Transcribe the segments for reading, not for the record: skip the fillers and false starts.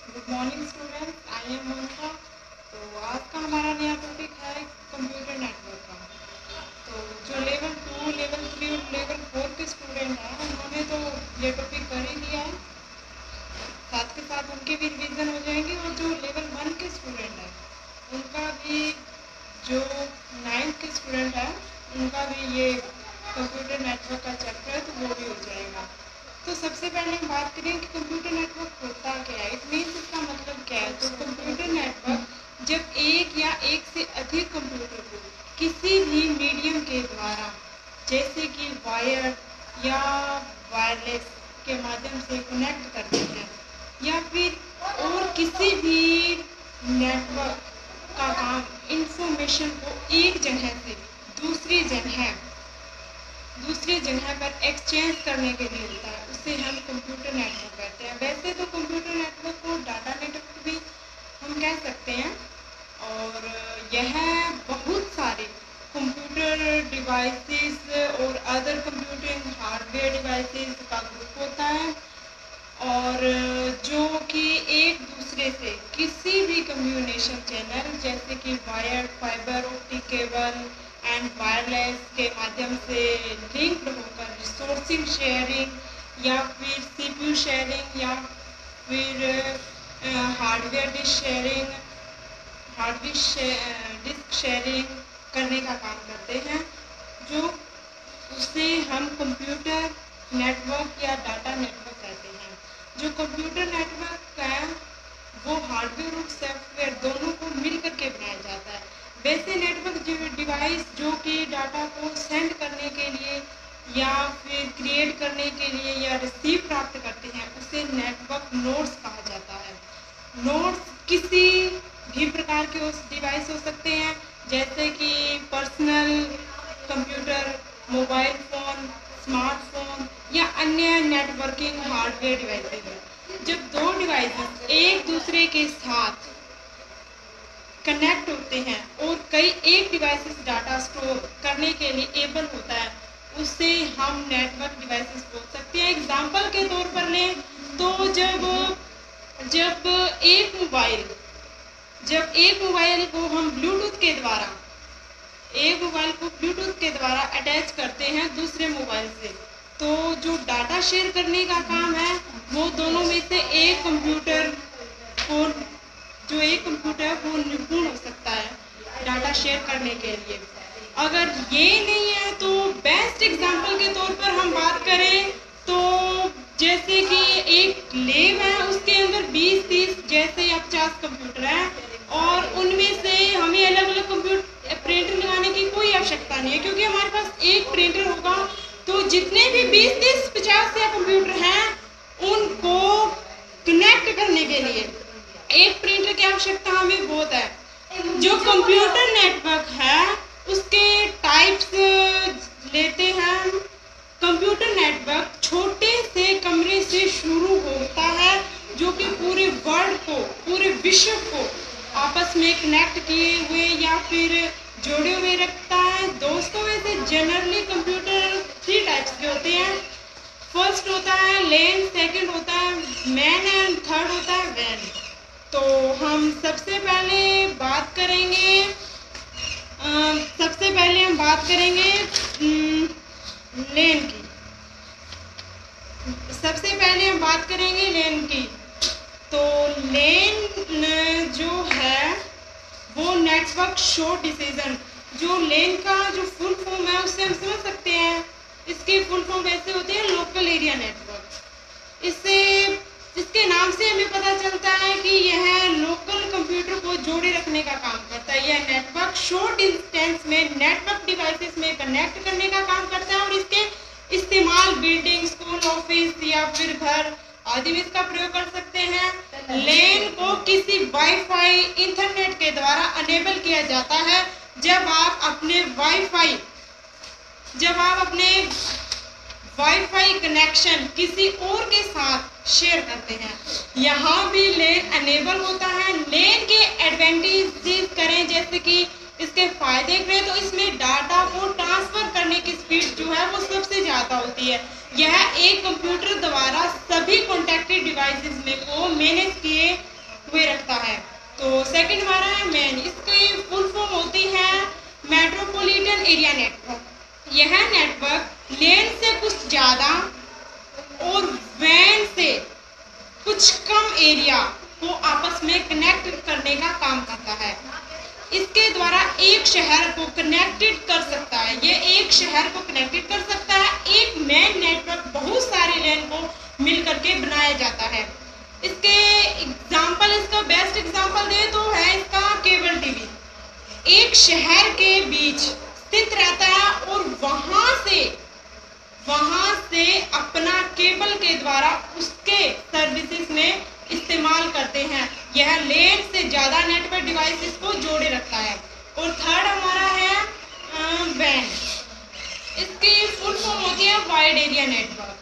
Good morning students, I am Monika. तो आज का हमारा नया टॉपिक है कंप्यूटर नेटवर्क का। तो जो लेवल 2, लेवल 3 और लेवल 4 के स्टूडेंट हैं उन्होंने तो ये टॉपिक कर ही लिया है, साथ के साथ उनके भी रिवीजन हो जाएंगे। और जो लेवल 1 के स्टूडेंट हैं उनका भी, जो 9th के स्टूडेंट हैं उनका भी ये कंप्यूटर नेटवर्क का चैप्टर है तो वो भी हो जाएगा। तो सबसे पहले हम बात करें कि कंप्यूटर नेटवर्क होता क्या है, इट मीन्स इसका मतलब क्या है। तो कंप्यूटर नेटवर्क जब एक या एक से अधिक कंप्यूटर को किसी भी मीडियम के द्वारा, जैसे कि वायर या वायरलेस के माध्यम से कनेक्ट करते हैं, या फिर और किसी भी नेटवर्क का काम इंफॉर्मेशन को एक जगह से दूसरी जगह पर एक्सचेंज करने के लिए होता है, उसे हम कंप्यूटर नेटवर्क कहते हैं। वैसे तो कंप्यूटर नेटवर्क को डाटा नेटवर्क भी हम कह सकते हैं। और यह बहुत सारे कंप्यूटर डिवाइसेस और अदर कंप्यूटिंग हार्डवेयर डिवाइसेस का ग्रुप होता है, और जो कि एक दूसरे से किसी भी कम्युनिकेशन चैनल जैसे कि wire, fibre optic cable and wireless के माध्यम से लिंक्ड होकर रिसोर्सिंग शेयरिंग या फिर सीपीयू शेयरिंग या फिर हार्डवेयर डिस्क शेयरिंग करने का काम करते हैं, जो उसे हम कंप्यूटर नेटवर्क या डाटा नेटवर्क कहते हैं। जो कंप्यूटर नेटवर्क है वो हार्डवेयर और सॉफ्टवेयर दोनों को मिलकर के बनाया जाता है। वैसे नेटवर्क डिवाइस जो कि डाटा को सेंड करने के लिए या फिर क्रिएट करने के लिए या रिसीव प्राप्त करते हैं उसे नेटवर्क नोड्स कहा जाता है। नोड्स किसी भी प्रकार के उस डिवाइस हो सकते हैं, जैसे कि personal computer, mobile phone, smartphone या अन्य नेटवर्किंग हार्डवेयर डिवाइसेज। जब दो डिवाइसेस एक दूसरे के साथ कनेक्ट होते हैं और कई एक डिवाइसेस डाटा स्टोर करने के लिए एबल होता है, उसे हम नेटवर्क डिवाइसेस बोल सकते हैं। एग्जांपल के तौर पर लें तो जब एक मोबाइल को हम ब्लूटूथ के द्वारा अटैच करते हैं दूसरे मोबाइल से, तो जो डाटा शेयर करने का काम है वो दोनों में से एक कंप्यूटर वो निपुण हो सकता है डाटा शेयर करने के लिए। अगर ये नहीं है तो बेस्ट एग्जांपल के तौर पर हम बात करें तो जैसे कि एक लैब है, उसके अंदर 20-30 जैसे या 50 कंप्यूटर हैं, और उनमें से हमें अलग अलग कंप्यूटर प्रिंटर लगाने की कोई आवश्यकता नहीं है, क्योंकि हमारे पास एक प्रिंटर होगा तो जितने भी 20-30-50 या कंप्यूटर हैं उनको कनेक्ट करने के लिए एक प्रिंटर की आवश्यकता हमें बहुत है। जो कंप्यूटर नेटवर्क है उसके टाइप्स लेते हैं। कंप्यूटर नेटवर्क छोटे से कमरे से शुरू होता है जो कि पूरे वर्ल्ड को, पूरे विश्व को आपस में कनेक्ट किए हुए या फिर जोड़े हुए रखता है। दोस्तों, वैसे जनरली कंप्यूटर 3 टाइप्स के होते हैं। फर्स्ट होता है लैन, सेकंड होता है मैन एंड थर्ड होता है वैन। तो हम सबसे पहले बात करेंगे लेन की। तो लेन जो है वो नेटवर्क शॉर्ट डिसीजन, जो लेन का जो फुल फॉर्म है उससे हम समझ सकते हैं। इसके फुल फॉर्म वैसे होते हैं लोकल एरिया नेटवर्क। इसके नाम से हमें पता चलता है कि यह लोकल कंप्यूटर को जोड़े रखने का काम करता है। यह नेटवर्क शॉर्ट डिस्टेंस में नेटवर्क डिवाइसेस में कनेक्ट करने का काम करता है, और इसके इस्तेमाल बिल्डिंग, स्कूल, ऑफिस या फिर घर आदि में इसका प्रयोग कर सकते हैं। लैन को किसी वाईफाई इंटरनेट के द्वारा अनेबल किया जाता है जब आप अपने वाईफाई कनेक्शन किसी और के साथ शेयर करते हैं। यहाँ भी लेन अनेबल होता है। लेन के एडवांटेजेस करें, जैसे कि इसके फायदे करें तो इसमें डाटा को ट्रांसफर करने की स्पीड जो है वो सबसे ज़्यादा होती है। यह एक कंप्यूटर द्वारा सभी कॉन्टैक्टेड डिवाइसेस में को मैनेज किए हुए रखता है। तो सेकंड हमारा है मैन, इसकी फुल फॉर्म होती है मेट्रोपॉलिटन एरिया नेटवर्क। यह नेटवर्क लेन से कुछ ज़्यादा और वैन से कुछ कम एरिया को आपस में कनेक्ट करने का काम करता है। इसके द्वारा एक शहर को कनेक्टेड कर सकता है, ये एक शहर को कनेक्टेड कर सकता है। एक मेन नेटवर्क बहुत सारे लेन को मिल करके बनाया जाता है। इसके एग्जाम्पल, इसका बेस्ट एग्जाम्पल दे तो है इसका केबल टीवी। एक शहर के बीच स्थित रहता है और वहां से अपना केबल के द्वारा उसके सर्विसेज में इस्तेमाल करते हैं। यह लेन से ज़्यादा नेटवर्क डिवाइसेस को जोड़े रखता है। और थर्ड हमारा है वैन, इसकी फुल फॉर्म होती है वाइड एरिया नेटवर्क।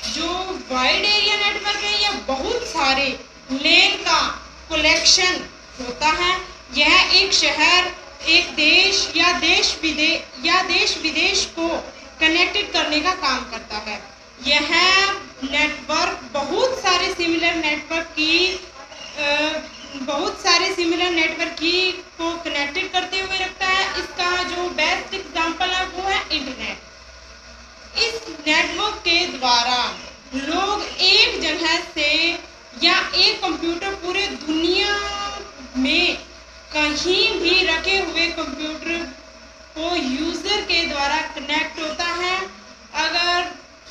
जो वाइड एरिया नेटवर्क है यह बहुत सारे लेन का कलेक्शन होता है। यह एक शहर, एक देश या देश विदेश को कनेक्टेड करने का काम करता है। यह नेटवर्क बहुत सारे सिमिलर नेटवर्क की को कनेक्टेड करते हुए रखता है। इसका जो बेस्ट एग्जांपल है वो है इंटरनेट। इस नेटवर्क के द्वारा लोग एक जगह से या एक कंप्यूटर पूरे दुनिया में कहीं भी रखे हुए कंप्यूटर को यूजर के द्वारा कनेक्ट होता है। अगर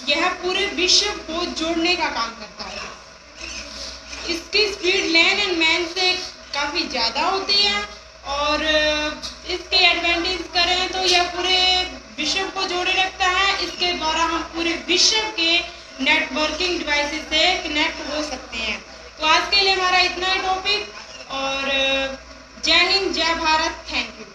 यह पूरे विश्व को जोड़ने का काम करता है। इसकी स्पीड लैन एंड मैन से काफ़ी ज़्यादा होती है और इसके एडवांटेज करें तो यह पूरे विश्व को जोड़े रखता है। इसके द्वारा हम पूरे विश्व के नेटवर्किंग डिवाइसेस से कनेक्ट हो सकते हैं। तो आज के लिए हमारा इतना ही टॉपिक और जय हिंद, जय भारत, थैंक यू।